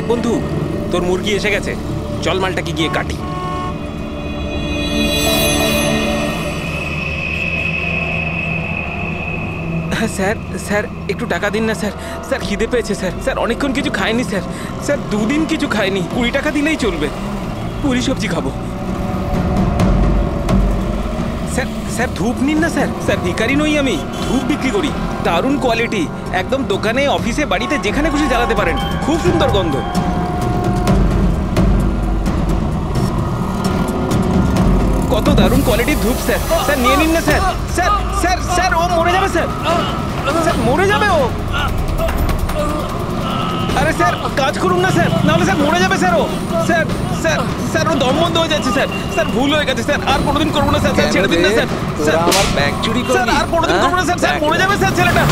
দেখ বন্ধু, তোর মুরগি এসে গেছে, চল মালটাকে গিয়ে কাটি। হ্যাঁ স্যার, স্যার একটু টাকা দিন না স্যার। স্যার খিদে পেয়েছে স্যার। স্যার অনেকক্ষণ কিছু খাইনি স্যার। স্যার 2 দিন কিছু খাইনি, 20 টাকা দিলেই চলবে, পুরি সবজি খাবো। স্যার স্যার ধূপ নিন না স্যার। স্যার ভিখারি নই আমি, ধূপ বিক্রি করি, দারুণ কোয়ালিটি, একদম দোকানে, অফিসে, বাড়িতে যেখানে খুশি জ্বালাতে পারেন, খুব সুন্দর গন্ধ। কত দারুণ কোয়ালিটির ধূপ স্যার। স্যার নিয়ে নিন না স্যার। স্যার স্যার স্যার ও মরে যাবে স্যার। স্যার মরে যাবে ও। আরে স্যার কাজ করুন না স্যার, নাহলে স্যার মরে যাবে স্যার ও। স্যার স্যার স্যার ও দম বন্ধ হয়ে যাচ্ছে স্যার। স্যার ভুল হয়ে গেছে স্যার, আর কোনোদিন করবো না স্যার। স্যার ছেড়ে দিন না স্যার। স্যার আমার ব্যাগ চুরি করবি? স্যার আর কোনোদিন করবো না স্যার। স্যার মরে যাবে স্যার ছেলেটা।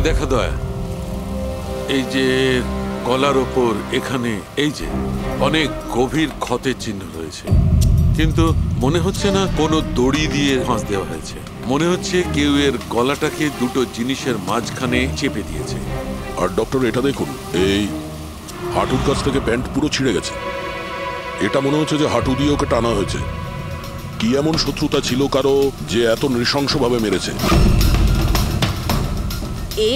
দেখা দয়া, এই যে গলার ওপর এখানে এই যে অনেক গভীর ক্ষতের চিহ্ন রয়েছে, কিন্তু মনে হচ্ছে না কোনো দড়ি দিয়ে ফাঁস দেওয়া হয়েছে। মনে হচ্ছে কেউ এর গলাটাকে দুটো জিনিসের মাঝখানে চেপে দিয়েছে। আর ডক্টর এটা দেখুন, এই হাঁটুর কাছ থেকে প্যান্ট পুরো ছিঁড়ে গেছে। এটা মনে হচ্ছে যে হাঁটু দিয়ে ওকে টানা হয়েছে। কি এমন শত্রুতা ছিল কারো যে এত নৃশংসভাবে মেরেছে?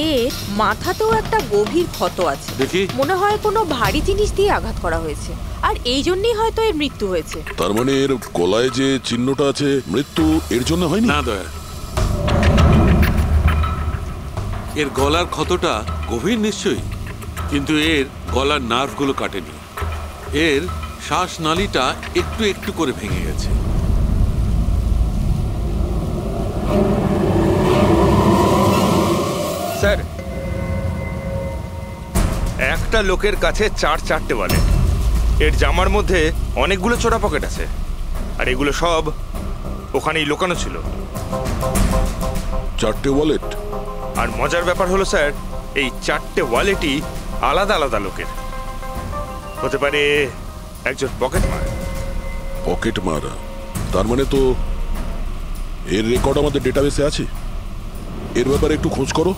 এর মাথাতেও একটা গভীর ক্ষত আছে, দেখি মনে হয় কোনো ভারী জিনিস দিয়ে আঘাত করা হয়েছে, আর এই জন্যই হয়তো এর মৃত্যু হয়েছে। তার মানে এর গলায় যে চিহ্নটা আছে, মৃত্যু এর জন্য হয়নি? না দয়া, এর গলার ক্ষতটা গভীর নিশ্চয়ই, কিন্তু এর গলার নার্ভগুলো কাটেনি। এর শ্বাসনালীটা একটু একটু করে ভেঙে গেছে। স্যার, একটা লোকের কাছে 4-4টে ওয়ালেট। এর জামার মধ্যে অনেকগুলো চোরা পকেট আছে, আর এগুলো সব ওখানেই লুকানো ছিল। 4টে ওয়ালেট? আর মজার ব্যাপার হলো স্যার, এই 4টে ওয়ালেটই আলাদা আলাদা লোকের। হতে পারে একজন পকেট মার। পকেট মারা? তার মানে তো এর রেকর্ড আমাদের ডেটাবেসে আছে। এর ব্যাপারে একটু খোঁজ করো।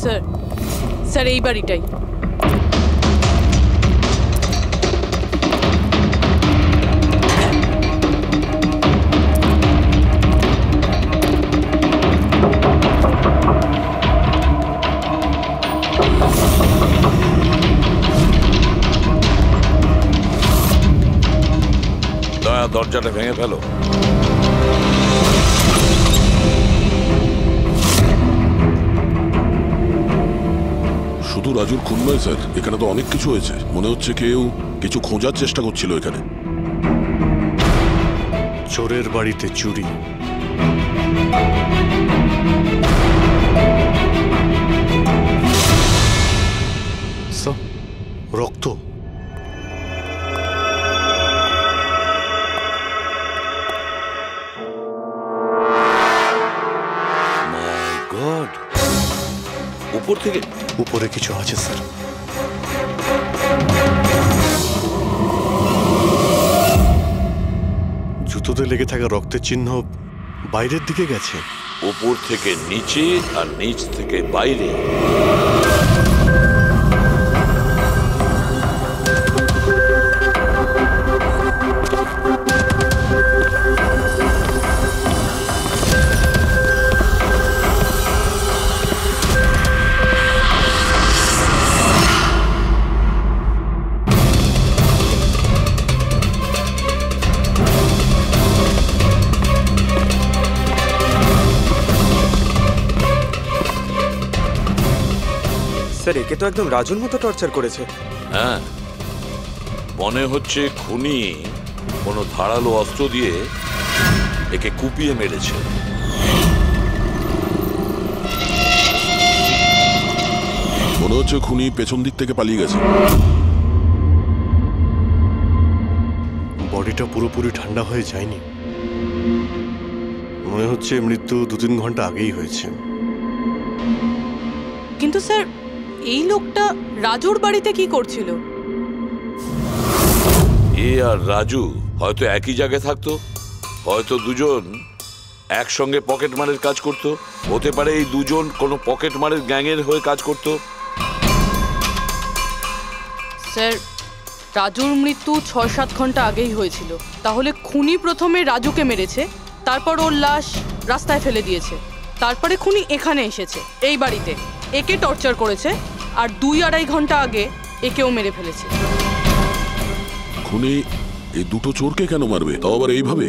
স্যার, স্যার এই বাড়িটাই। দয়া, দরজাটা ভেঙে ফেলো। শুধু রাজুর খুন নয় স্যার, এখানে তো অনেক কিছু হয়েছে। মনে হচ্ছে কেউ কিছু খোঁজার চেষ্টা করছিল এখানে। চোরের বাড়িতে চুরি, রক্ত। উপর থেকে? উপরে কিছু আছে স্যার। জুতোতে লেগে থাকা রক্তের চিহ্ন বাইরের দিকে গেছে। উপর থেকে নিচে আর নিচ থেকে বাইরে। স্যার, একে তো একদম রাজুর মতো টর্চার করেছে। হ্যাঁ, মনে হচ্ছে খুনি কোনো ধারালো অস্ত্র দিয়ে একে কুপিয়ে মেরেছে। মনে হচ্ছে খুনি পেছন দিক থেকে পালিয়ে গেছে। বডিটা পুরোপুরি ঠান্ডা হয়ে যায়নি, মনে হচ্ছে মৃত্যু 2-3 ঘন্টা আগেই হয়েছে। কিন্তু স্যার, এই লোকটা রাজুর বাড়িতে কি করছিল? এ আর রাজু হয়তো একই জায়গায় থাকতো, হয়তো দুজন একসঙ্গে পকেট মারের কাজ করত, হতে পারে এই দুজন কোনো পকেট মারের গ্যাংয়ের হয়ে কাজ করত। স্যার, রাজুর মৃত্যু 6-7 ঘন্টা আগেই হয়েছিল, তাহলে খুনি প্রথমে রাজুকে মেরেছে, তারপর ওর লাশ রাস্তায় ফেলে দিয়েছে, তারপরে খুনি এখানে এসেছে এই বাড়িতে, একে টর্চার করেছে, আর 2-2.5 ঘন্টা আগে একেও মেরে ফেলেছে। খুনি এই দুটো চোরকে কেন মারবে, তাও আবার এইভাবে?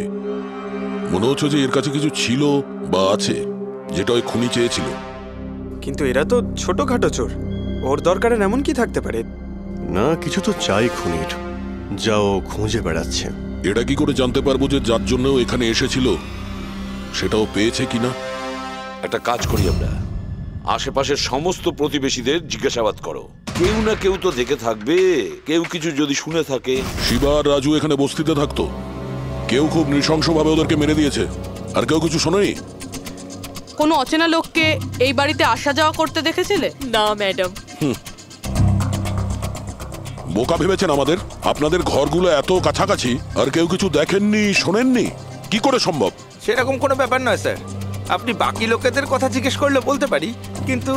মনে হচ্ছে যে এর কাছে কিছু ছিল বা আছে যেটা ওই খুনি চেয়েছিল। কিন্তু এরা তো ছোটখাটো চোর, ওর দরকারে এমন কি থাকতে পারে? না, কিছু তো চাই খুনির, যাও খুঁজে বেড়াচ্ছে। এটা কি করে জানতে পারবো যে যার জন্য এখানে এসেছিল সেটাও পেয়েছে কিনা? একটা কাজ করি আমরা, আশেপাশের সমস্ত প্রতিবেশীদের জিজ্ঞাসাবাদ করো, কেউ না কেউ তো দেখে থাকবে, কেউ কিছু যদি শুনে থাকে। শিবা আর রাজু এখানে বস্তিতে থাকতো, কেউ খুব নৃশংসভাবে ওদেরকে মেরে দিয়েছে, আর কেউ কিছু শোনেনি। কোনো অচেনা লোককে এই বাড়িতে আসা যাওয়া করতে দেখেছিলে? না ম্যাডাম। বোকা ভেবেছেন আমাদের? আপনাদের ঘরগুলো এত কাছাকাছি আর কেউ কিছু দেখেননি, শোনেননি, কি করে সম্ভব? সেরকম কোনো ব্যাপার নয় স্যার, আপনি বাকি লোকেদের কথা জিজ্ঞেস করলে বলতে পারি, কিন্তু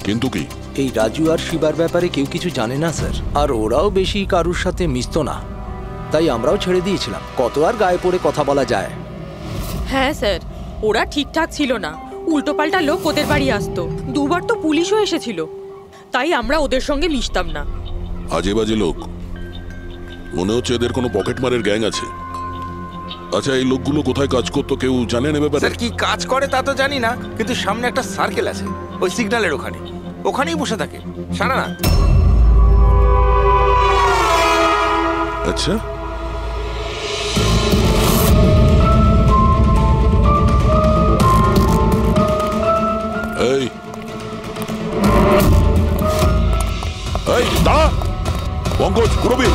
কিন্তু কি? এই রাজু আর শিবার ব্যাপারে কেউ কিছু জানে না স্যার, আর ওরাও বেশি কারুর সাথে মিশতো না, তাই আমরাও ছেড়ে দিয়েছিলাম। কত আর গায়ে পড়ে কথা বলা যায়? হ্যাঁ স্যার, ওরা ঠিকঠাক ছিল না, উল্টোপাল্টা লোক ওদের বাড়ি আসতো, 2বার তো পুলিশও এসেছিল, তাই আমরা ওদের সঙ্গে মিশতাম না। আজে বাজে লোক, মনে হচ্ছে এদের কোনো পকেট মারের গ্যাং আছে। আচ্ছা, এই লোকগুলো কোথায় কাজ করতো কেউ জানেন এ ব্যাপারে? স্যার কি কাজ করে তা তো জানি না, কিন্তু সামনে একটা সার্কেল আছে, ওই সিগন্যালের ওখানে, ওখানেই বসে থাকে সারা রাত। আচ্ছা, এই এই দাঁড়া, পঙ্কজ, পুরবি,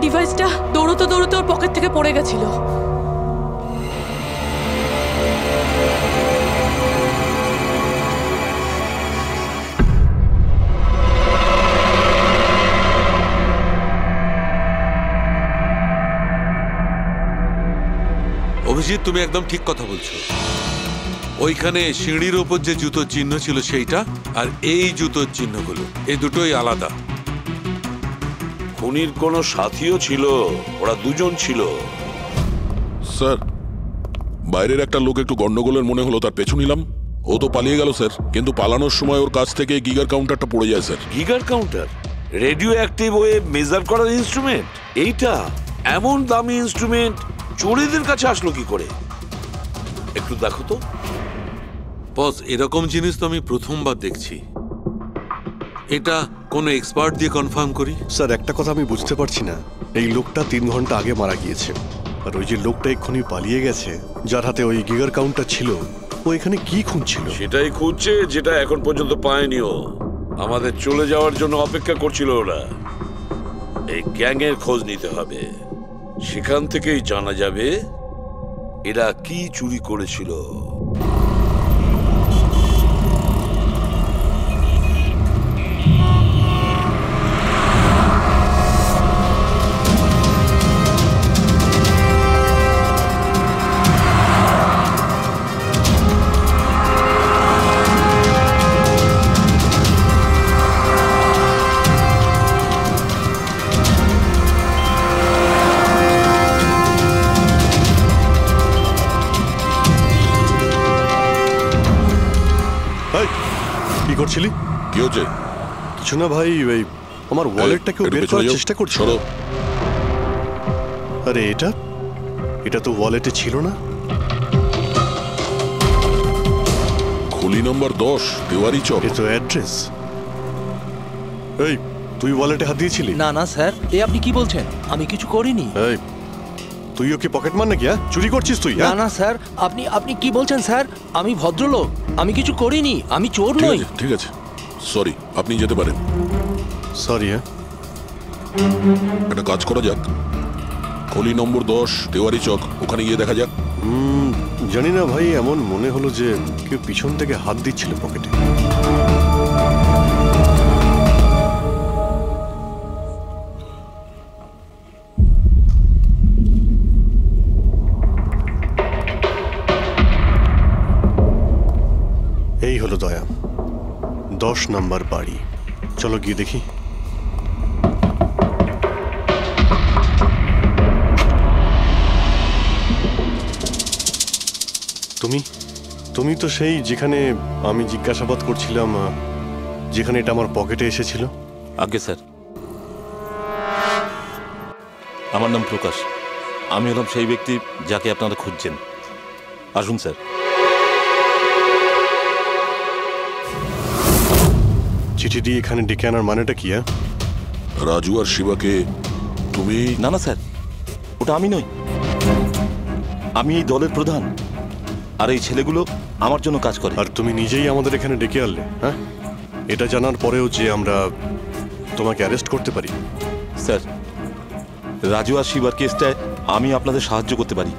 ডিভাইসটা দৌড়তে দৌড়তে ওর পকেট থেকে পড়ে গেছিল। অভিজিৎ, তুমি একদম ঠিক কথা বলছো। ওইখানে সিঁড়ির ওপর যে জুতোর চিহ্ন ছিল সেইটা, আর এই জুতোর চিহ্নগুলো, এই দুটোই আলাদা। খুনির কোনো সাথীও ছিল, ওরা দুজন ছিল। স্যার, বাইরের একটা লোক একটু গন্ডগোলের মনে হলো, তার পেছু নিলাম, ও তো পালিয়ে গেল স্যার, কিন্তু পালানোর সময় ওর কাছ থেকে গিগার কাউন্টারটা পড়ে যায় sir. Geiger counter? Radio active way measure করার ইনস্ট্রুমেন্ট? এইটা এমন দামি ইনস্ট্রুমেন্ট চোরেদের কাছে আসলো কি করে? একটু দেখো তো। বস, এরকম জিনিস তো আমি প্রথমবার দেখছি। এটা কোনো এক্সপার্ট দিয়ে কনফার্ম করি। স্যার একটা কথা আমি বুঝতে পারছি না, এই লোকটা 3 ঘন্টা আগে মারা গিয়েছে, আর ওই যে লোকটা এক্ষুনি পালিয়ে গেছে যার হাতে ওই গিগার কাউন্টার ছিল, ও এখানে কি খুঁজছিল? সেটাই খুঁজছে যেটা এখন পর্যন্ত পায়নিও। আমাদের চলে যাওয়ার জন্য অপেক্ষা করছিল ওরা। এই গ্যাংয়ের খোঁজ নিতে হবে, সেখান থেকেই জানা যাবে এরা কি চুরি করেছিল। কি করছিলি? কি হচ্ছে? কিছু না ভাই, ওই আমার ওয়ালেটটাকে বের করার চেষ্টা করছিল। আরে এটা তো ওয়ালেটে ছিল না। খুলি নম্বর 10 তেওয়ারি চক। এ তো অ্যাড্রেস। এই তুই ওয়ালেটে হাত দিয়েছিলি? না না স্যার, এ আপনি কি বলছেন? আমি কিছু করিনি। এই তুইও কি পকেট মার নাকি? চুরি করছিস তুই? না না স্যার, আপনি কি বলছেন স্যার? আমি ভদ্রলোক, আমি কিছু করিনি, আমি চোর নই। ঠিক আছে, সরি, আপনি যেতে পারেন। সরি। একটা কাজ করা যাক, খলি নম্বর 10 তেওয়ারি চক, ওখানে গিয়ে দেখা যাক। জানি না ভাই, এমন মনে হলো যে কেউ পিছন থেকে হাত দিচ্ছিল পকেটে। এই হলো দয়া, 10 নম্বর বাড়ি। চলো গিয়ে দেখি। তুমি তো সেই যেখানে আমি জিজ্ঞাসাবাদ করছিলাম, যেখানে এটা আমার পকেটে এসেছিল? আগে স্যার, আমার নাম প্রকাশ। আমি হলাম সেই ব্যক্তি যাকে আপনারা খুঁজছেন। আসুন স্যার। চিঠি দিয়ে এখানে ডেকে আনার মানেটা কি? রাজু আর শিবাকে তুমি? না না স্যার, ওটা আমি নই। আমি এই দলের প্রধান, আর এই ছেলেগুলো আমার জন্য কাজ করে। আর তুমি নিজেই আমাদের এখানে ডেকে আনলে? হ্যাঁ, এটা জানার পরেও যে আমরা তোমাকে অ্যারেস্ট করতে পারি? স্যার, রাজু আর শিবার কেসটায় আমি আপনাদের সাহায্য করতে পারি।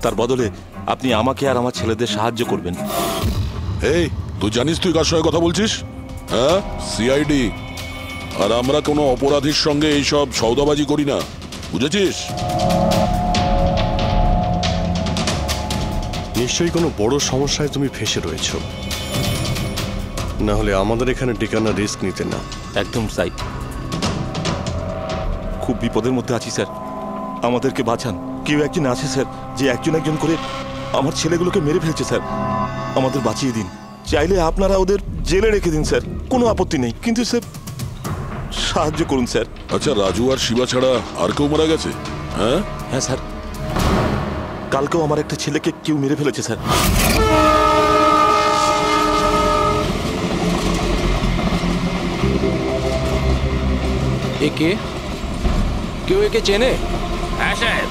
তার বদলে আপনি আমাকে আর আমার ছেলেদের সাহায্য করবেন। এই, তুই জানিস তুই কার সঙ্গে কথা বলছিস? হ্যাঁ, সিআইডি। আর আমরা কোনো অপরাধীর সঙ্গে এইসব সৌদাবাজি করি না, বুঝেছিস? নিশ্চয়ই কোনো বড় সমস্যায় তুমি ফেঁসে রয়েছো, না হলে আমাদের এখানে ডেকে আনার রিস্ক নিতে না। একদম তাই। খুব বিপদের মধ্যে আছি স্যার, আমাদেরকে বাঁচান। কেউ একজন আছে স্যার, যে একজন একজন করে আমার ছেলেগুলোকে মেরে ফেলছে স্যার। আমাদের বাঁচিয়ে দিন। চাইলে আপনারা ওদের জেলে রেখে দিন স্যার, কোনো আপত্তি নেই, কিন্তু স্যার সাহায্য করুন স্যার। আচ্ছা, রাজু আর শিবা ছাড়া আর কেউ মারা গেছে? হ্যাঁ হ্যাঁ স্যার, কালকেও আমার একটা ছেলেকে কেউ মেরে ফেলেছে স্যার। একে কেউ একে চেনে? হ্যাঁ স্যার,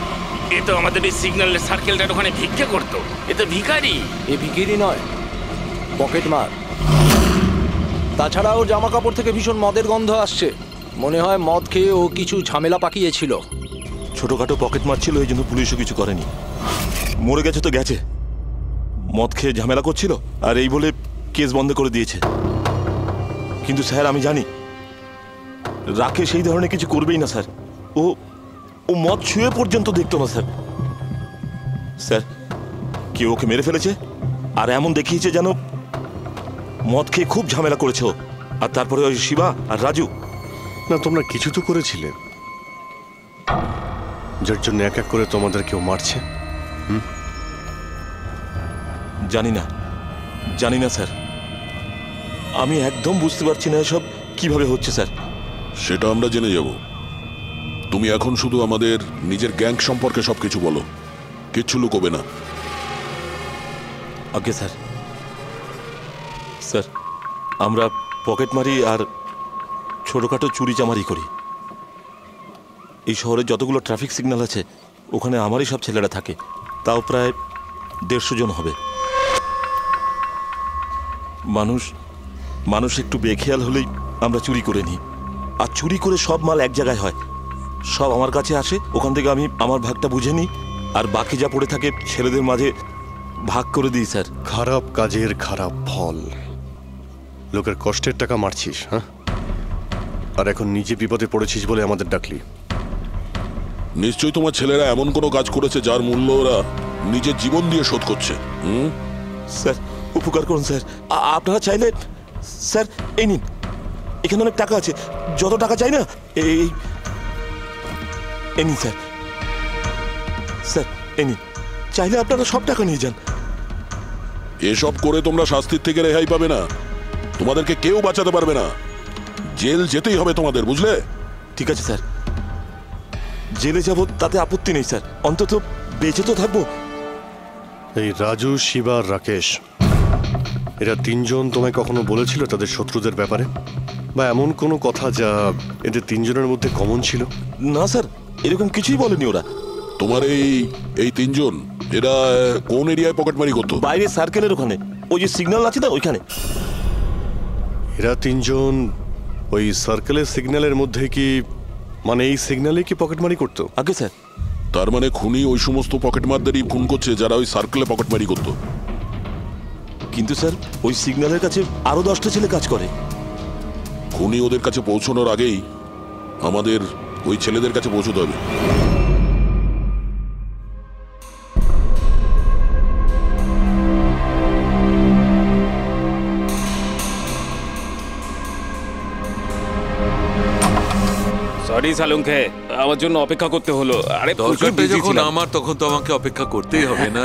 এ তো আমাদের এই সিগন্যালের সার্কেলটার ওখানে ভিক্ষা করতো। এ তো ভিখারি। এ ভিখারি নয়, পকেট মার। তাছাড়া ওর জামা কাপড় থেকে ভীষণ মদের গন্ধ আসছে। মনে হয় মদ খেয়ে ও কিছু ঝামেলা পাকিয়েছিল। ছোটখাটো পকেট মারছিল, এই জন্য পুলিশও কিছু করেনি। মরে গেছে তো গেছে, মদ খেয়ে ঝামেলা করছিল আর এই বলে কেস বন্ধ করে দিয়েছে। কিন্তু স্যার আমি জানি রাকে সেই ধরনের কিছু করবেই না স্যার। ও ও মদ ছুঁয়ে পর্যন্ত দেখতো না স্যার। স্যার, কেউ ওকে মেরে ফেলেছে আর এমন দেখিয়েছে যেন মদ খেয়ে খুব ঝামেলা করেছে ও। আর তারপরে ওই শিবা আর রাজু। না, তোমরা কিছু তো করেছিলে, যার জন্য এক এক করে তোমাদের কেউ মারছে। জানি না, জানি না স্যার, আমি একদম বুঝতে পারছি না এসব কিভাবে হচ্ছে স্যার। সেটা আমরা জেনে যাব। তুমি এখন শুধু আমাদের নিজের গ্যাং সম্পর্কে সবকিছু বলো, কিচ্ছু লুকোবে না। Okay sir. স্যার, আমরা পকেটমারি আর ছোটোখাটো চুরি চামারি করি। এই শহরে যতগুলো ট্রাফিক সিগন্যাল আছে ওখানে আমারই সব ছেলেরা থাকে, তাও প্রায় 150 জন হবে। মানুষ একটু বেখেয়াল হলেই আমরা চুরি করে নিই, আর চুরি করে সব মাল এক জায়গায় হয়, সব আমার কাছে আসে, ওখান থেকে আমি আমার ভাগটা বুঝে নিই, আর বাকি যা পড়ে থাকে ছেলেদের মাঝে ভাগ করে দিই স্যার। খারাপ কাজের খারাপ ফল। লোকের কষ্টের টাকা মারছিস, হ্যাঁ? আর এখন নিজে বিপদে পড়েছিস বলে আমাদের ডাকলি। নিশ্চয়ই তোমার ছেলেরা এমন কোনো কাজ করেছে যার মূল্য ওরা নিজের জীবন দিয়ে শোধ করছে। স্যার, উপকার করুন স্যার। আপনারা চাইলে স্যার এই নিন, এখানে অনেক টাকা আছে, যত টাকা চাই না এই নিন স্যার। স্যার এই নিন, চাইলে আপনারা সব টাকা নিয়ে যান। এসব করে তোমরা শাস্তির থেকে রেহাই পাবে না, তোমাদেরকে কেউ বাঁচাতে পারবে না, জেল যেতেই হবে তোমাদের, বুঝলে? ঠিক আছে স্যার, জেলে যাব তাতে আপত্তি নেই স্যার, অন্তত বেঁচে তো থাকবো। এই রাজু, শিবা, রাকেশ, এরা তিনজন তোমায় কখনো বলেছিল তাদের শত্রুদের ব্যাপারে, বা এমন কোনো কথা যা এদের তিনজনের মধ্যে কমন ছিল? না স্যার, এরকম কিছুই বলেনি ওরা। তোমার এই তিনজন এরা কোন এরিয়ায় পকেটমারি করতো? বাইরে সার্কেলের ওখানে, ওই যে সিগন্যাল আছে না ওইখানে। এরা তিনজন ওই সার্কেলের সিগন্যালের মধ্যে কি, মানে এই সিগন্যালে কি পকেটমারি করতো? আগে স্যার। তার মানে খুনি ওই সমস্ত পকেটমারদেরই খুন করছে যারা ওই সার্কেলে পকেটমারি করতো। কিন্তু স্যার ওই সিগন্যালের কাছে আরো 10টা ছেলে কাজ করে। খুনি ওদের কাছে পৌঁছানোর আগেই আমাদের ওই ছেলেদের কাছে পৌঁছতে হবে। সরি সালুঙ্কে, আমার জন্য অপেক্ষা করতে হলো। আরে দরকারটা যখন আমার, তখন তো আমাকে অপেক্ষা করতেই হবে না?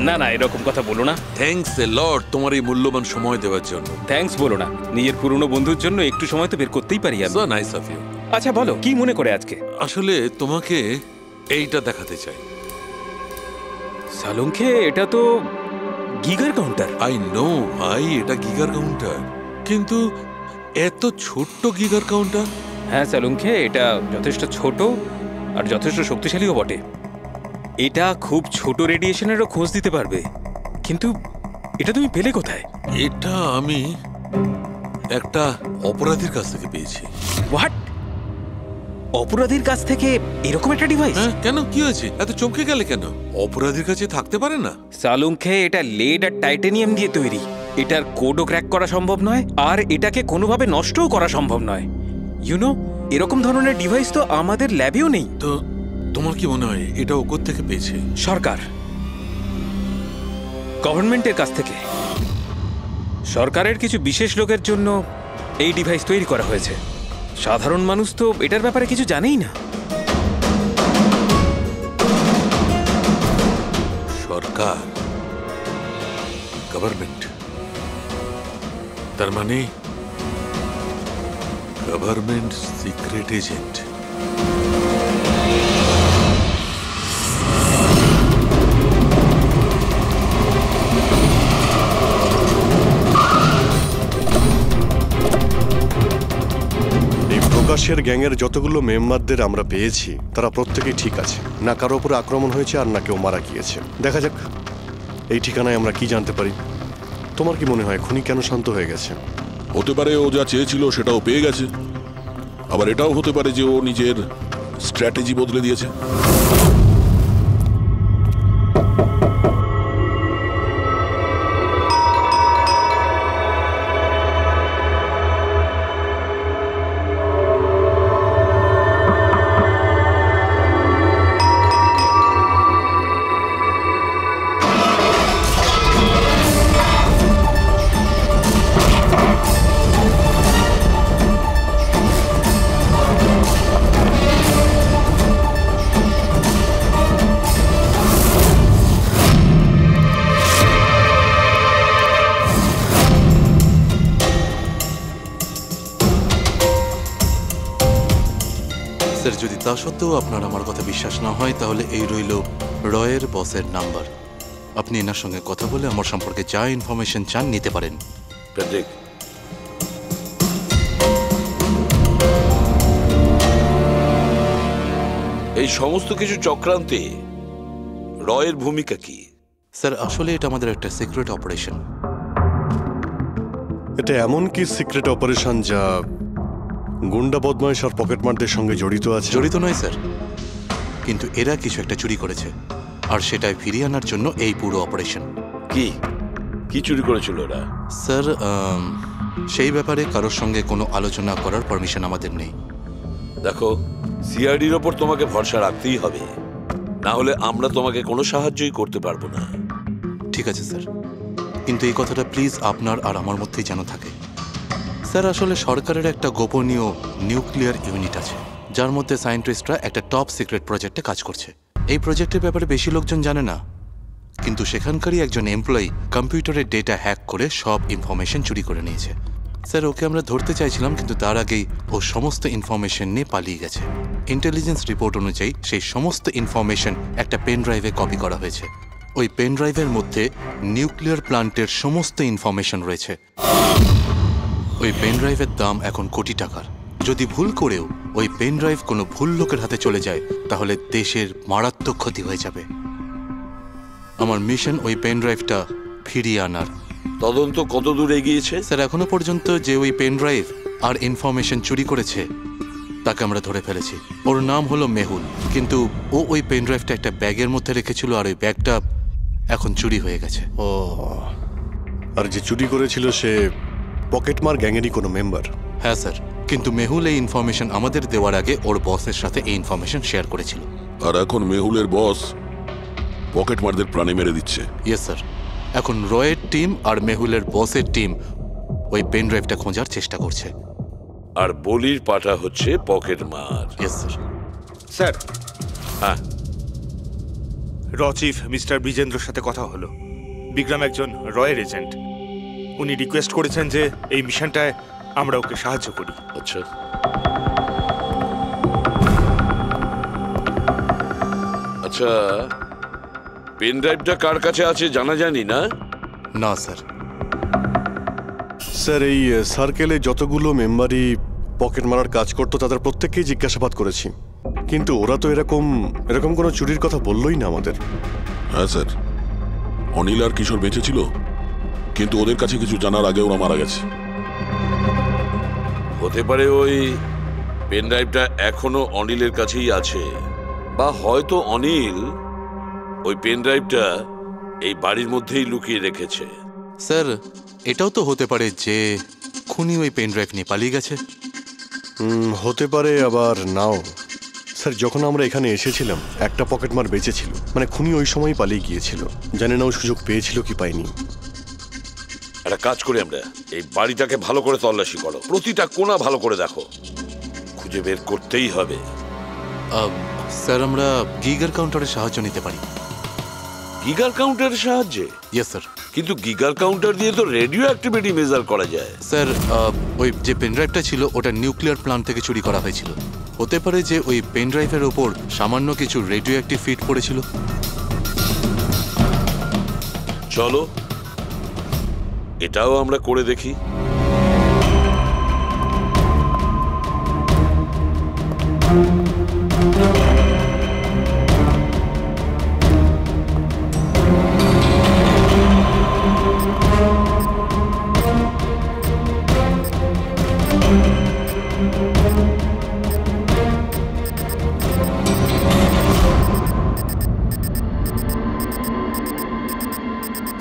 না না, এরকম কথা বলো না। থ্যাঙ্কস এ লট তোমার এই মূল্যবান সময় দেওয়ার জন্য। থ্যাঙ্কস বলো না, নিজের পুরনো বন্ধুর জন্য একটু সময় তো বের করতেই পারি আমি। So nice of you. আচ্ছা বলো, কি মনে করে আজকে? আসলে তোমাকে এইটা দেখাতে চাই। সালুঙ্কে, এটা তো গিগার কাউন্টার। আই নো ভাই, এটা গিগার কাউন্টার, কিন্তু এত ছোট্ট গিগার কাউন্টার। হ্যাঁ সালুঙ্কে, এটা যথেষ্ট ছোট আর যথেষ্ট শক্তিশালীও বটে। এটা খুব ছোট রেডিয়েশনেরও খোঁজ দিতে পারবে, কিন্তু এটা তুমি পেলে কোথায়? এটা আমি একটা অপরাধীর কাছ থেকে পেয়েছি। হোয়াট? অপরাধীর কাছ থেকে এরকম একটা ডিভাইস? হ্যাঁ, কেন, কি হয়েছে? এত চমকে গেলে কেন? অপরাধীর কাছে থাকতে পারে না? সালুঙ্কে, এটা লেড আর টাইটানিয়াম দিয়ে তৈরি। এটার কোডও ক্র্যাক করা সম্ভব নয়, আর এটাকে কোনোভাবে নষ্টও করা সম্ভব নয়। ইউনো, এরকম ধরনের ডিভাইস তো আমাদের ল্যাবেও নেই। তো তোমার কি মনে হয় এটা ও কোথা থেকে পেয়েছে? সরকার, গভর্নমেন্টের কাছ থেকে। সরকারের কিছু বিশেষ লোকের জন্য এই ডিভাইস তৈরি করা হয়েছে। সাধারণ মানুষ তো এটার ব্যাপারে কিছু জানেই না। সরকার, গভর্নমেন্ট, তার মানে গভর্নমেন্ট সিক্রেট এজেন্ট। প্রকাশের গ্যাংয়ের যতগুলো মেম্বারদের আমরা পেয়েছি তারা প্রত্যেকেই ঠিক আছে, না কারো উপর আক্রমণ হয়েছে আর না কেউ মারা গিয়েছে। দেখা যাক এই ঠিকানায় আমরা কি জানতে পারি। তোমার কি মনে হয় খুনি কেন শান্ত হয়ে গেছে? হতে পারে ও যা চেয়েছিল সেটাও পেয়ে গেছে, আবার এটাও হতে পারে যে ও নিজের স্ট্র্যাটেজি বদলে দিয়েছে। স্যার যদি তা সত্ত্বেও আপনার আমার কথা বিশ্বাস না হয় তাহলে এই রইল রয়ের বসের নাম্বার। আপনি এনার সঙ্গে কথা বলে আমার সম্পর্কে যা ইনফরমেশন চান নিতে পারেন। প্যাট্রিক, এই সমস্ত কিছু চক্রান্তে রয়ের ভূমিকা কি? স্যার আসলে এটা আমাদের একটা সিক্রেট অপারেশন। এটা এমন কি সিক্রেট অপারেশন যা গুন্ডা বদমাইশ আর পকেটমারদের সঙ্গে জড়িত আছে? জড়িত নয় স্যার, কিন্তু এরা কিছু একটা চুরি করেছে আর সেটাই ফিরিয়ে আনার জন্য এই পুরো অপারেশন। কি কি চুরি করেছিল ওরা? স্যার সেই ব্যাপারে কারোর সঙ্গে কোনো আলোচনা করার পারমিশন আমাদের নেই। দেখো, সিআইডির ওপর তোমাকে ভরসা রাখতেই হবে, না হলে আমরা তোমাকে কোনো সাহায্যই করতে পারবো না। ঠিক আছে স্যার, কিন্তু এই কথাটা প্লিজ আপনার আর আমার মধ্যেই যেন থাকে। স্যার আসলে সরকারের একটা গোপনীয় নিউক্লিয়ার ইউনিট আছে যার মধ্যে সায়েন্টিস্টরা একটা টপ সিক্রেট প্রজেক্টে কাজ করছে। এই প্রজেক্টের ব্যাপারে বেশি লোকজন জানে না, কিন্তু সেখানকারই একজন এমপ্লয়ি কম্পিউটারের ডেটা হ্যাক করে সব ইনফরমেশন চুরি করে নিয়েছে। স্যার ওকে আমরা ধরতে চাইছিলাম, কিন্তু তার আগেই ও সমস্ত ইনফরমেশন নিয়ে পালিয়ে গেছে। ইন্টেলিজেন্স রিপোর্ট অনুযায়ী সেই সমস্ত ইনফরমেশন একটা পেন ড্রাইভে কপি করা হয়েছে। ওই পেন ড্রাইভের মধ্যে নিউক্লিয়ার প্ল্যান্টের সমস্ত ইনফরমেশন রয়েছে। ওই পেন ড্রাইভের দাম এখন কোটি টাকার। যদি ভুল করেও ওই পেন ড্রাইভ কোনো ভুল লোকের হাতে চলে যায় তাহলে দেশের মারাত্মক ক্ষতি হয়ে যাবে। আমার মিশন ওই পেন ড্রাইভটা ফিরিয়ে আনার। তদন্ত কত দূর এগিয়েছে? স্যার এখনো পর্যন্ত যে ওই পেন ড্রাইভ আর ইনফরমেশন চুরি করেছে তাকে আমরা ধরে ফেলেছি। ওর নাম হলো মেহুল, কিন্তু ও ওই পেন ড্রাইভটা একটা ব্যাগের মধ্যে রেখেছিল আর ওই ব্যাগটা এখন চুরি হয়ে গেছে। ও, আর যে চুরি করেছিল সে পকেটমার গ্যাংয়েরই কোনো মেম্বার? হ্যাঁ স্যার, কিন্তু মেহুল এই ইনফরমেশন আমাদের দেওয়ার আগে ওর বসের সাথে এই ইনফরমেশন শেয়ার করেছিল। আর এখন মেহুলের বস পকেটমারদের প্রাণে মেরে দিচ্ছে। ইয়েস স্যার, এখন রয়ের টিম আর মেহুলের বসের টিম ওই পেন ড্রাইভটা খোঁজার চেষ্টা করছে। আর বলির পাটা হচ্ছে পকেটমার। Yes sir. স্যার, হ্যাঁ, র চিফ মিস্টার বিজেন্দ্রর সাথে কথা হলো। বিক্রম একজন রয়ের এজেন্ট। উনি রিকোয়েস্ট করেছেন যে এই মিশনটায় আমরা ওকে সাহায্য করি। আচ্ছা, আচ্ছা, পেন ড্রাইভটা কার কাছে আছে জানা জানি না? না স্যার। স্যার এই সার্কেলে যতগুলো মেম্বারই পকেট মারার কাজ করতো তাদের প্রত্যেককেই জিজ্ঞাসাবাদ করেছি, কিন্তু ওরা তো এরকম কোনো চুরির কথা বললোই না আমাদের। হ্যাঁ স্যার, অনিল আর কিশোর বেঁচে ছিল, কিন্তু ওদের কাছে কিছু জানার আগে ওরা মারা গেছে। হতে পারে ওই পেন ড্রাইভটা এখনো অনিলের কাছেই আছে, বা হয়তো অনিল ওই পেন ড্রাইভটা এই বাড়ির মধ্যেই লুকিয়ে রেখেছে। স্যার এটাও তো হতে পারে যে খুনি ওই পেন ড্রাইভ নিয়ে পালিয়ে গেছে। হতে পারে, আবার নাও। স্যার যখন আমরা এখানে এসেছিলাম একটা পকেটমার বেঁচে ছিল, মানে খুনি ওই সময় পালিয়ে গিয়েছিল। জানি না ও সুযোগ পেয়েছিল কি পায়নি। একটা কাজ করি আমরা, এই বাড়িটাকে ভালো করে তল্লাশি করো, প্রতিটা কোণা ভালো করে দেখো, খুঁজে বের করতেই হবে। স্যার আমরা গিগার কাউন্টারের সাহায্য নিতে পারি। গিগার কাউন্টারের সাহায্যে? Yes sir. কিন্তু গিগার কাউন্টার দিয়ে তো রেডিও অ্যাক্টিভিটি মেজার করা যায়। স্যার ওই যে পেন ড্রাইভটা ছিল ওটা নিউক্লিয়ার প্ল্যান্ট থেকে চুরি করা হয়েছিল। হতে পারে যে ওই পেন ড্রাইভের ওপর সামান্য কিছু রেডিও অ্যাক্টিভ ফিট পড়েছিল। চলো এটাও আমরা করে দেখি।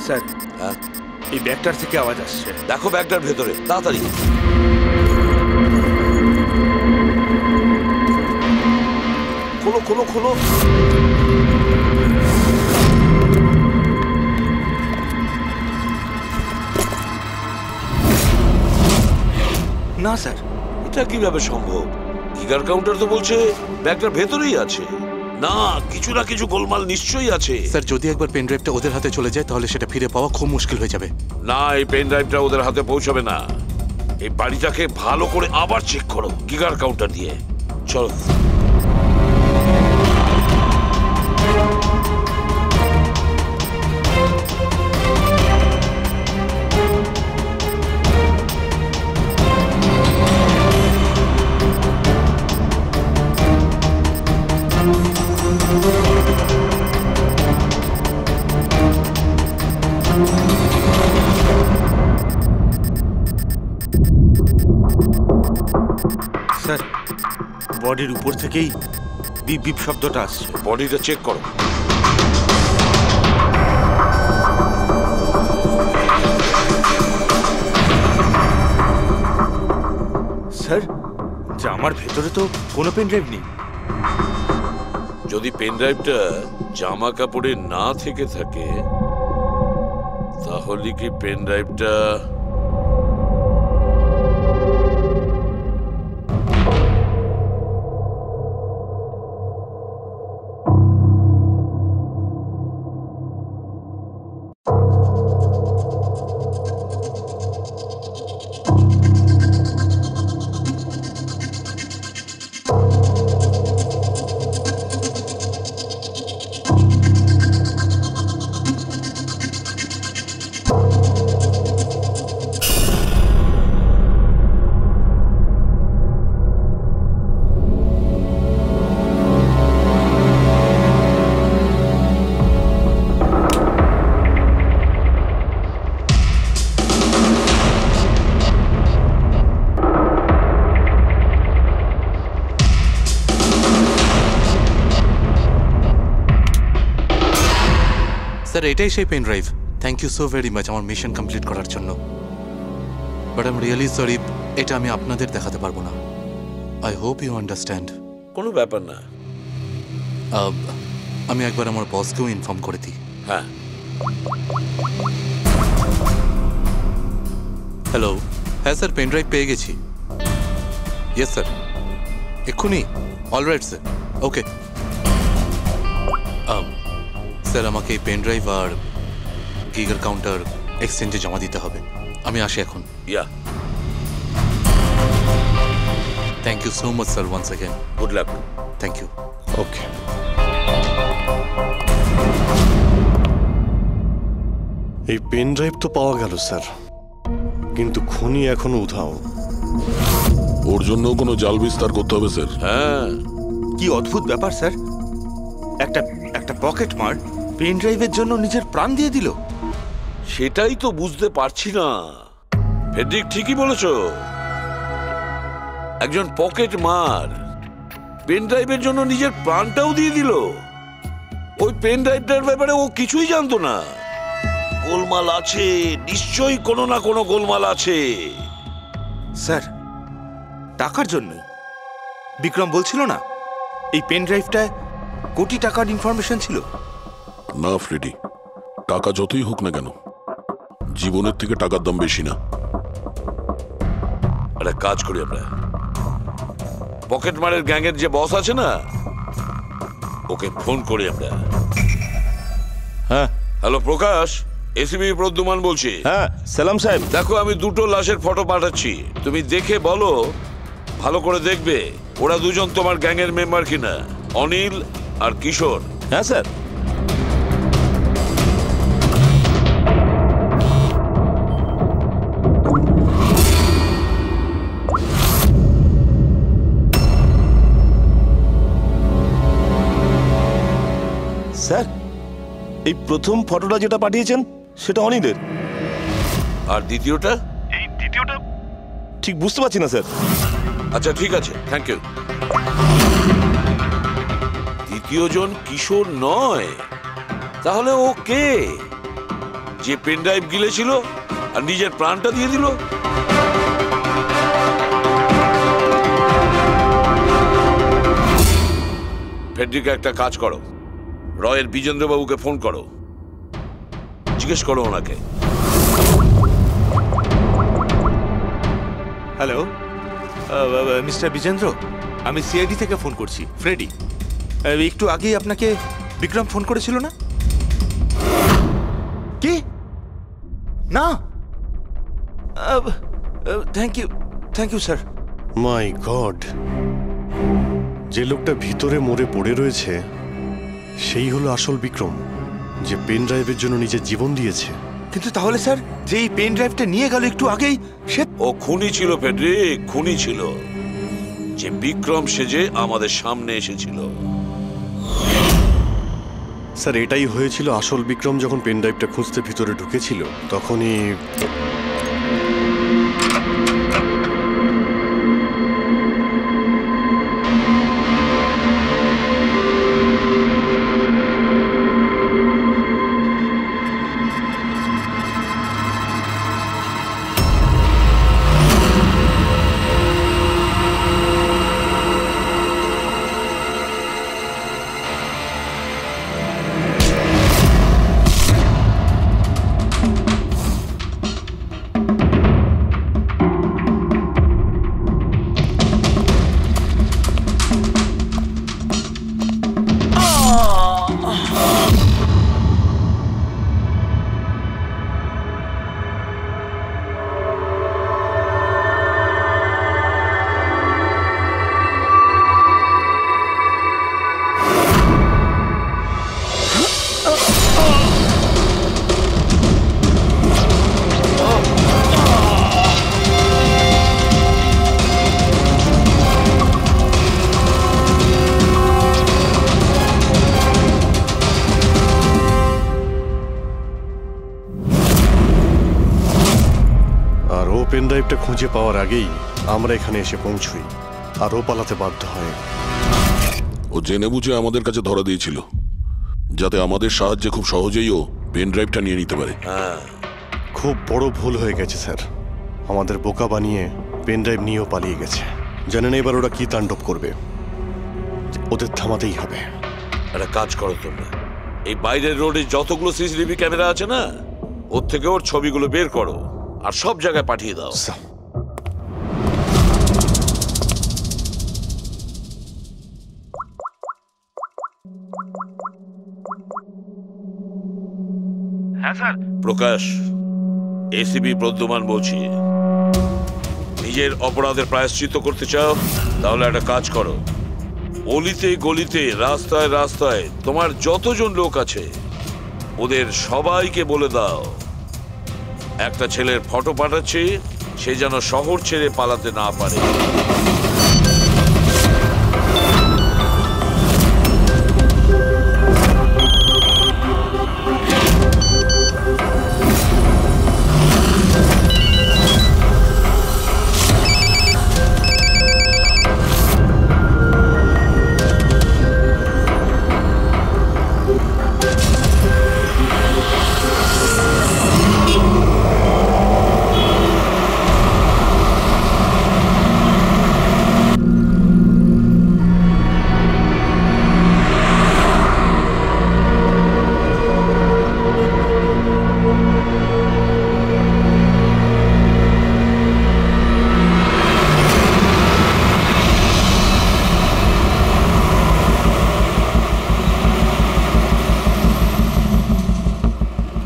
স্যার, এই ব্যাগটার থেকে আওয়াজ আসছে। দেখো ব্যাগটার ভেতরে, তাড়াতাড়ি। খোলো খোলো খোলো। না স্যার, এটা কিভাবে সম্ভব? গিগার কাউন্টার তো বলছে ব্যাগটার ভেতরেই আছে। না, কিছু না কিছু গোলমাল নিশ্চয়ই আছে। স্যার যদি একবার পেন ড্রাইভটা ওদের হাতে চলে যায় তাহলে সেটা ফিরে পাওয়া খুব মুশকিল হয়ে যাবে। না, এই পেন ড্রাইভটা ওদের হাতে পৌঁছাবে না। এই বাড়িটাকে ভালো করে আবার চেক করো গিগার কাউন্টার দিয়ে। চলো। স্যার বডির উপর থেকেই বিপ বিপ শব্দটা আসছে। বডিটা চেক করো। স্যার জামার ভেতরে তো কোনো পেন ড্রাইভ নেই। যদি পেন ড্রাইভটা জামা কাপড়ে না থেকে থাকে তাহলে কি পেন ড্রাইভটা স্যার এটাই সেই pen drive. Thank you so very much আমার মিশন কমপ্লিট করার জন্য। But I am really sorry, এটা আমি আপনাদের দেখাতে পারবো না। I hope you understand. কোনো ব্যাপার না। আমি একবার আমার বসকেও ইনফর্ম করে দিই। হ্যাঁ। হ্যালো। হ্যাঁ স্যার, পেন ড্রাইভ পেয়ে গেছি। ইয়েস স্যার, এক্ষুনি। Alright sir, okay. স্যার আমাকে এই পেন ড্রাইভ আর গিগার কাউন্টার এক্সচেঞ্জে জমা দিতে হবে। আমি আসি এখন। Yeah. Thank you so much sir once again. Good luck. Thank you. Okay. এই পেন ড্রাইভ তো পাওয়া গেল স্যার, কিন্তু খুনি এখনো উধাও। ওর জন্য কোনো জাল বিস্তার করতে হবে স্যার। হ্যাঁ। কি অদ্ভুত ব্যাপার স্যার, একটা পকেট মার পেন ড্রাইভের জন্য নিজের প্রাণ দিয়ে দিল। সেটাই তো বুঝতে পারছি না। ফেডরিক ঠিকই বলেছ, একজন পকেট মার পেন ড্রাইভের জন্য নিজের প্রাণটাও দিয়ে দিল। ওই পেন ড্রাইভটার ব্যাপারে ও কিছুই জানতো না। গোলমাল আছে, নিশ্চয়ই কোনো না কোনো গোলমাল আছে। স্যার টাকার জন্য বিক্রম বলছিল না এই পেন ড্রাইভটায় কোটি টাকার ইনফরমেশন ছিল। না ফ্রেডি, টাকা যতই হোক না কেন, জীবনের থেকে টাকার দাম বেশি না। একটা কাজ করি আমরা, পকেট মারের গ্যাংয়ের যে বস আছে না, ওকে ফোন করি আমরা। হ্যাঁ। হ্যালো প্রকাশ, এসিবি প্রদ্যুমান বলছি। হ্যাঁ সালাম সাহেব। দেখো আমি দুটো লাশের ফটো পাঠাচ্ছি, তুমি দেখে বলো, ভালো করে দেখবে ওরা দুজন তোমার গ্যাংয়ের মেম্বার কিনা, অনিল আর কিশোর। হ্যাঁ স্যার। স্যার এই প্রথম ফটোটা যেটা পাঠিয়েছেন সেটা অনিলের, আর দ্বিতীয়টা? এই দ্বিতীয়টা ঠিক বুঝতে পারছি না স্যার। আচ্ছা ঠিক আছে, থ্যাংক ইউ। দ্বিতীয় জন কিশোর নয়, তাহলে ও কে? যে পেন ড্রাইভ গিলেছিল আর নিজের প্রাণটা দিয়ে দিল? ফেডরিক একটা কাজ করো, রয়ের বিজেন্দ্রবাবুকে ফোন করো, জিজ্ঞেস করো ওনাকে। হ্যালো মিস্টার বিজেন্দ্র, আমি সিআইডি থেকে ফোন করছি, ফ্রেডি। একটু আগেই আপনাকে বিক্রম ফোন করেছিল না? কি না? Thank you sir. My god, যে লোকটা ভিতরে মরে পড়ে রয়েছে সেই হলো আসল বিক্রম, যে পেন ড্রাইভের জন্য নিজের জীবন দিয়েছে। কিন্তু তাহলে স্যার, যে এই পেন ড্রাইভটা নিয়ে গেল একটু আগেই, সে ও খুনি ছিল ফেডরিক, খুনি ছিল, যে বিক্রম সেজে আমাদের সামনে এসেছিল। স্যার এটাই হয়েছিল, আসল বিক্রম যখন পেন ড্রাইভটা খুঁজতে ভিতরে ঢুকেছিল তখনই আর ও পেন ড্রাইভটা খুঁজে পাওয়ার আগেই আমরা এখানে এসে পৌঁছই, আর ও পালাতে বাধ্য হয়। ও জেনে বুঝে আমাদের কাছে ধরা দিয়েছিল, যাতে আমাদের সাহায্যে খুব সহজেই ও পেন ড্রাইভটা নিয়ে নিতে পারে। খুব বড় ভুল হয়ে গেছে স্যার, আমাদের বোকা বানিয়ে পেন ড্রাইভ নিয়েও পালিয়ে গেছে। জানেন এবার ওরা কি তাণ্ডব করবে, ওদের থামাতেই হবে। একটা কাজ করো তোমরা, এই বাইরের রোডে যতগুলো সিসিটিভি ক্যামেরা আছে না, ওর থেকে ওর ছবিগুলো বের করো আর সব জায়গায় পাঠিয়ে দাও। হ্যাঁ স্যার। প্রকাশ, এসিপি প্রদ্যুমান বলছি। নিজের অপরাধের প্রায়শ্চিত্ত করতে চাও? তাহলে একটা কাজ করো, অলিতে গলিতে রাস্তায় রাস্তায় তোমার যতজন লোক আছে ওদের সবাইকে বলে দাও একটা ছেলের ফটো পাঠাচ্ছি, সে যেন শহর ছেড়ে পালাতে না পারে।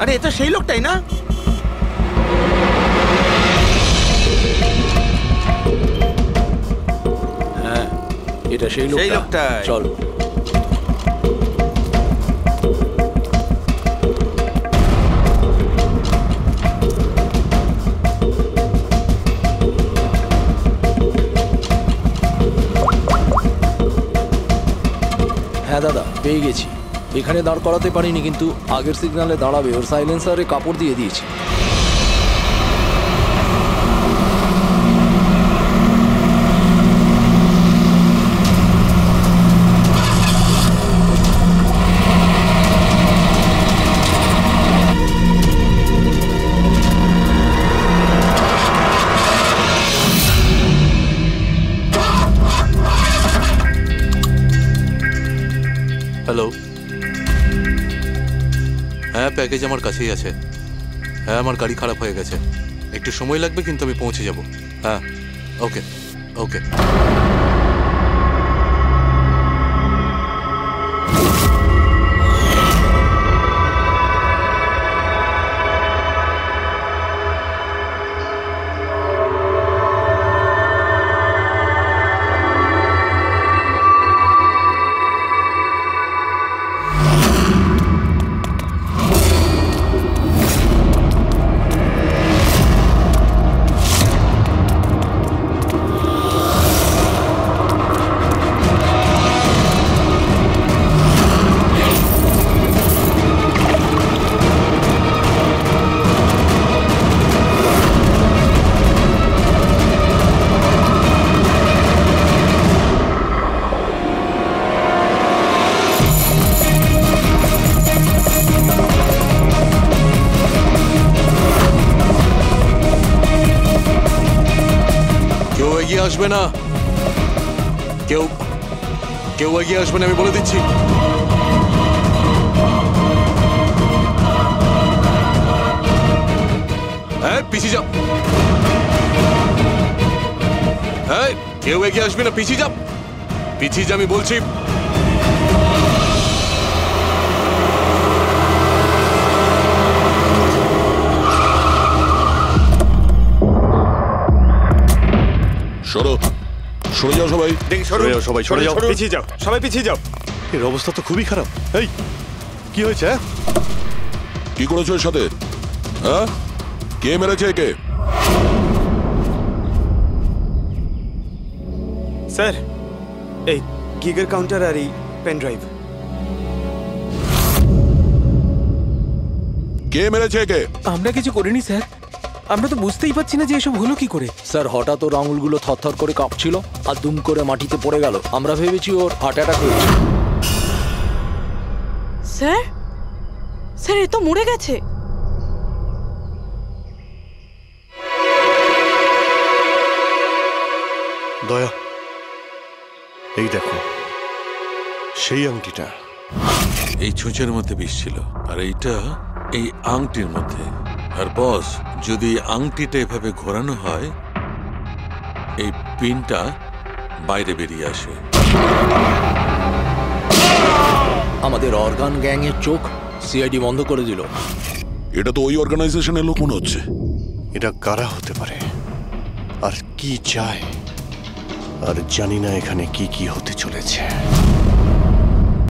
আরে এটা সেই লোকটাই না? হ্যাঁ, এটা সেই লোকটা। চল। হ্যাঁ দাদা, পেয়ে গেছি। এখানে দাঁড় করাতে পারিনি, কিন্তু আগের সিগন্যালে দাঁড়াবে ওর সাইলেন্সারে কাপড় দিয়ে দিয়েছি। হ্যালো, হ্যাঁ প্যাকেজ আমার কাছেই আছে। হ্যাঁ, আমার গাড়ি খারাপ হয়ে গেছে, একটু সময় লাগবে, কিন্তু আমি পৌঁছে যাব। হ্যাঁ, ওকে ওকে। আসবে না, কেউ কেউ এগিয়ে আসবে না, আমি বলে দিচ্ছি। হ্যাঁ, পিছিয়ে যাও। হ্যাঁ, কেউ এগিয়ে আসবে না, পিছিয়ে যাও, পিছিয়ে যা, আমি বলছি। সরে যাও সবাই, সরে যাও সবাই, সরে যাও, পিছিয়ে যাও, সবাই পিছিয়ে যাও। এর অবস্থা তো খুবই খারাপ। এই কি হয়েছে? কি করেছো এর সাথে? হ্যাঁ, কে মেরেছে একে? স্যার, এই গিগার কাউন্টার আর এই পেন ড্রাইভ। কে মেরেছে একে? আমরা কিছু করিনি স্যার। আমরা তো বুঝতেই পারছি না যে এসব হলো কি করে। স্যার হঠাৎ ওর আঙুলগুলো থরথর করে কাঁপছিল আর দুম করে মাটিতে পড়ে গেল। আমরা ভেবেছি ওর হার্ট অ্যাটাক হয়েছে। স্যার স্যার এ তো মরে গেছে। দয়া, এই দেখো সেই আংটিটা। এই ছুঁচের মধ্যে বিষ ছিল আর এইটা এই আংটির মধ্যে। আর বস, যদি আংটিটা এভাবে ঘোরানো হয় এই পিনটা বাইরে বেরিয়ে আসে। আমাদের অর্গান গ্যাংয়ের চোখ সিআইডি বন্ধ করে দিল। এটা তো ওই অর্গানাইজেশনের লোক মনে হচ্ছে। এটা কারা হতে পারে আর কি চায়, আর জানি না এখানে কি কি হতে চলেছে।